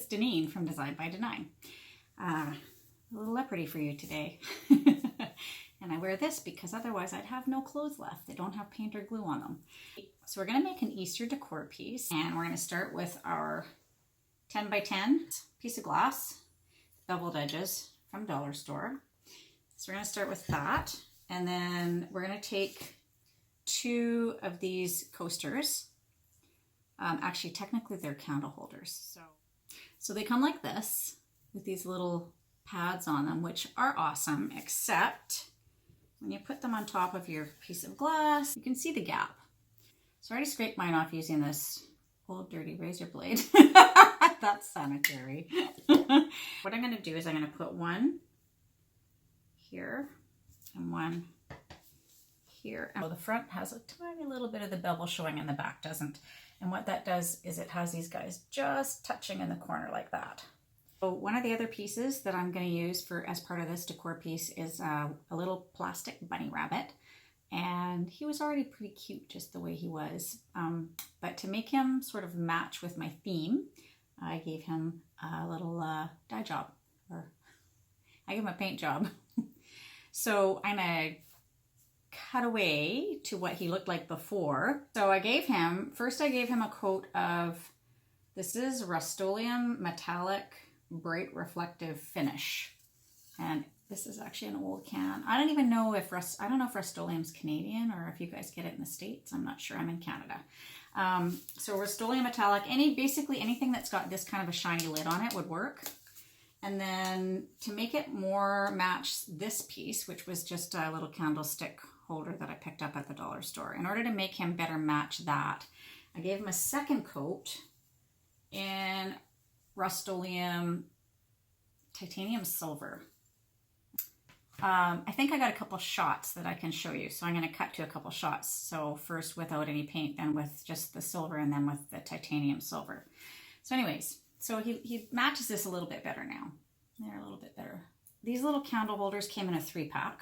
Deneen from Design by Denine. A little leopardy for you today. And I wear this because otherwise I'd have no clothes left. They don't have paint or glue on them. So we're going to make an Easter decor piece, and we're going to start with our 10 by 10 piece of glass, beveled edges from Dollar Store. So we're going to start with that, and then we're going to take 2 of these coasters. Actually, technically they're candle holders. So they come like this with these little pads on them, which are awesome, except when you put them on top of your piece of glass, you can see the gap. So I already scraped mine off using this old dirty razor blade. That's sanitary. What I'm going to do is I'm going to put one here and one here. And the front has a tiny little bit of the bevel showing and the back doesn't. And what that does is it has these guys just touching in the corner like that. So one of the other pieces that I'm going to use as part of this decor piece is a little plastic bunny rabbit. And he was already pretty cute just the way he was. But to make him sort of match with my theme, I gave him a little dye job, or I gave him a paint job. So I'm going to cut away to what he looked like before. So I gave him a coat of, this is Rust-Oleum Metallic Bright Reflective Finish. And this is actually an old can. I don't even know if I don't know if Rust-Oleum's Canadian or if you guys get it in the States. I'm not sure. I'm in Canada. So Rust-Oleum Metallic, basically anything that's got this kind of a shiny lid on it would work. And then to make it more match this piece, which was just a little candlestick holder that I picked up at the dollar store, in order to make him better match that, I gave him a second coat in Rust-Oleum Titanium Silver. I think I got a couple shots that I can show you, so I'm going to cut to a couple shots. So first without any paint, then with just the silver, and then with the titanium silver. So anyways, so he matches this a little bit better now. They're a little bit better. These little candle holders came in a 3-pack,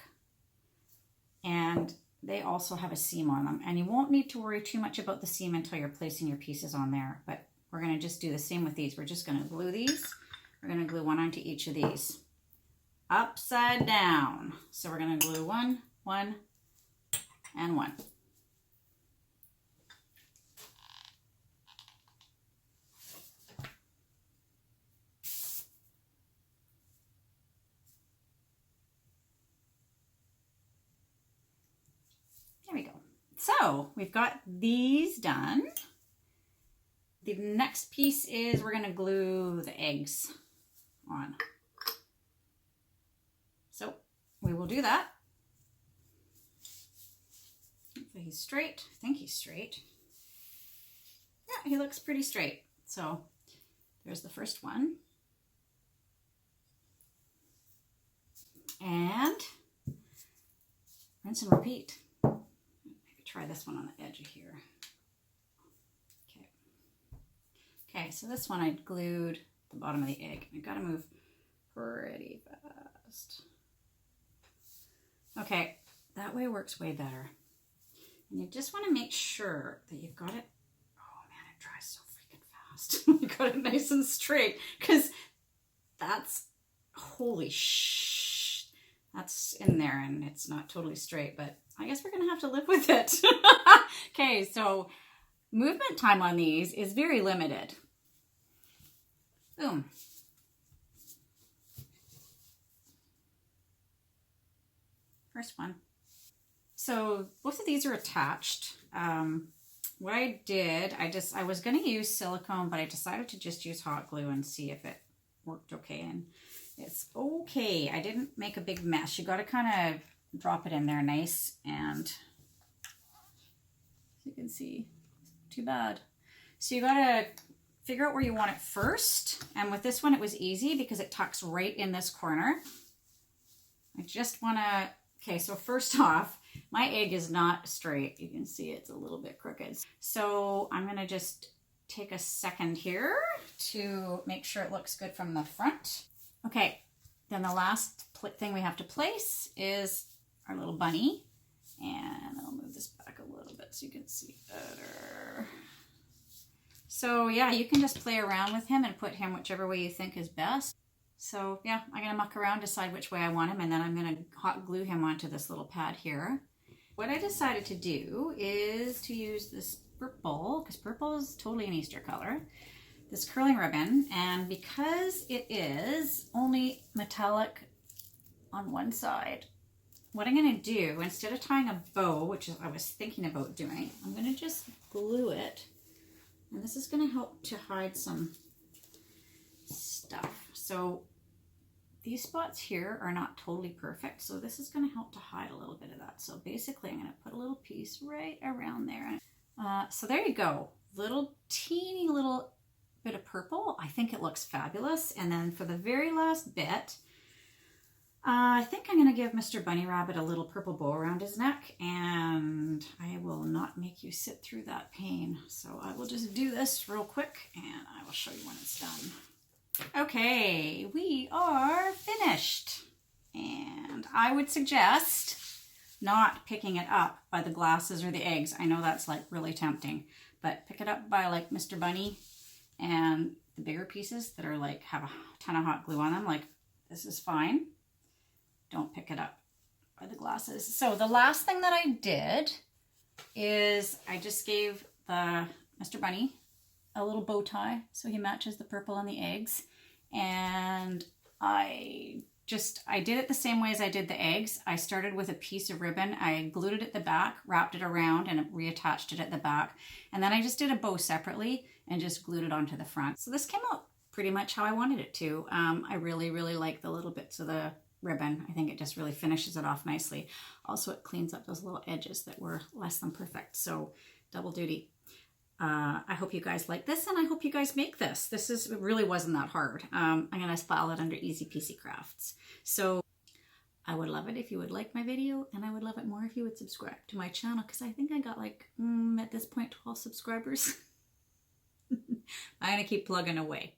and they also have a seam on them. And you won't need to worry too much about the seam until you're placing your pieces on there. But we're going to just do the same with these. We're just going to glue these. We're going to glue one onto each of these. Upside down. So we're going to glue one, and one. There we go. So we've got these done. The next piece is we're going to glue the eggs on. So we will do that. Hopefully he's straight. I think he's straight. Yeah, he looks pretty straight. So there's the first one. And rinse and repeat. Maybe try this one on the edge of here. Okay. Okay, so this one I glued the bottom of the egg. I gotta move pretty fast. Okay, that way works way better. And you just want to make sure that you've got it. Oh man, it dries so freaking fast. You got it nice and straight, because that's, holy shh, that's in there and it's not totally straight, but I guess we're gonna have to live with it. Okay, so movement time on these is very limited. Boom. First one. So both of these are attached. What I did, I was going to use silicone, but I decided to just use hot glue and see if it worked okay. And it's okay. I didn't make a big mess. You got to kind of drop it in there nice, and as you can see, too bad. So you got to figure out where you want it first. And with this one, it was easy because it tucks right in this corner. I just want to, okay, so first off, my egg is not straight. You can see it's a little bit crooked. So I'm going to just take a second here to make sure it looks good from the front. Okay, then the last thing we have to place is our little bunny. And I'll move this back a little bit so you can see better. So yeah, you can just play around with him and put him whichever way you think is best. So yeah, I'm going to muck around, decide which way I want him, and then I'm going to hot glue him onto this little pad here. What I decided to do is to use this purple, because purple is totally an Easter color, this curling ribbon, and because it is only metallic on one side, what I'm going to do, instead of tying a bow, which is I was thinking about doing, I'm going to just glue it, and this is going to help to hide some stuff. So these spots here are not totally perfect, so this is going to help to hide a little bit of that. So basically I'm going to put a little piece right around there. So there you go, little teeny little bit of purple. I think it looks fabulous. And then for the very last bit, I think I'm going to give Mr. Bunny Rabbit a little purple bow around his neck, and I will not make you sit through that pain. So I will just do this real quick and I will show you when it's done. Okay, we are finished. And I would suggest not picking it up by the glasses or the eggs. I know that's like really tempting, but pick it up by like Mr. Bunny and the bigger pieces that are like have a ton of hot glue on them. Like this is fine. Don't pick it up by the glasses. So the last thing that I did is I just gave the Mr. Bunny a little bow tie so he matches the purple on the eggs, and I did it the same way as I did the eggs. I started with a piece of ribbon, I glued it at the back, wrapped it around, and reattached it at the back, and then I just did a bow separately and just glued it onto the front. So this came out pretty much how I wanted it to. I really like the little bits of the ribbon. I think it just really finishes it off nicely. Also, it cleans up those little edges that were less than perfect, so double duty. I hope you guys like this, and I hope you guys make this. It really wasn't that hard. I'm going to file it under Easy Peasy Crafts. So I would love it if you would like my video, and I would love it more if you would subscribe to my channel, because I think I got like, at this point, 12 subscribers. I'm going to keep plugging away.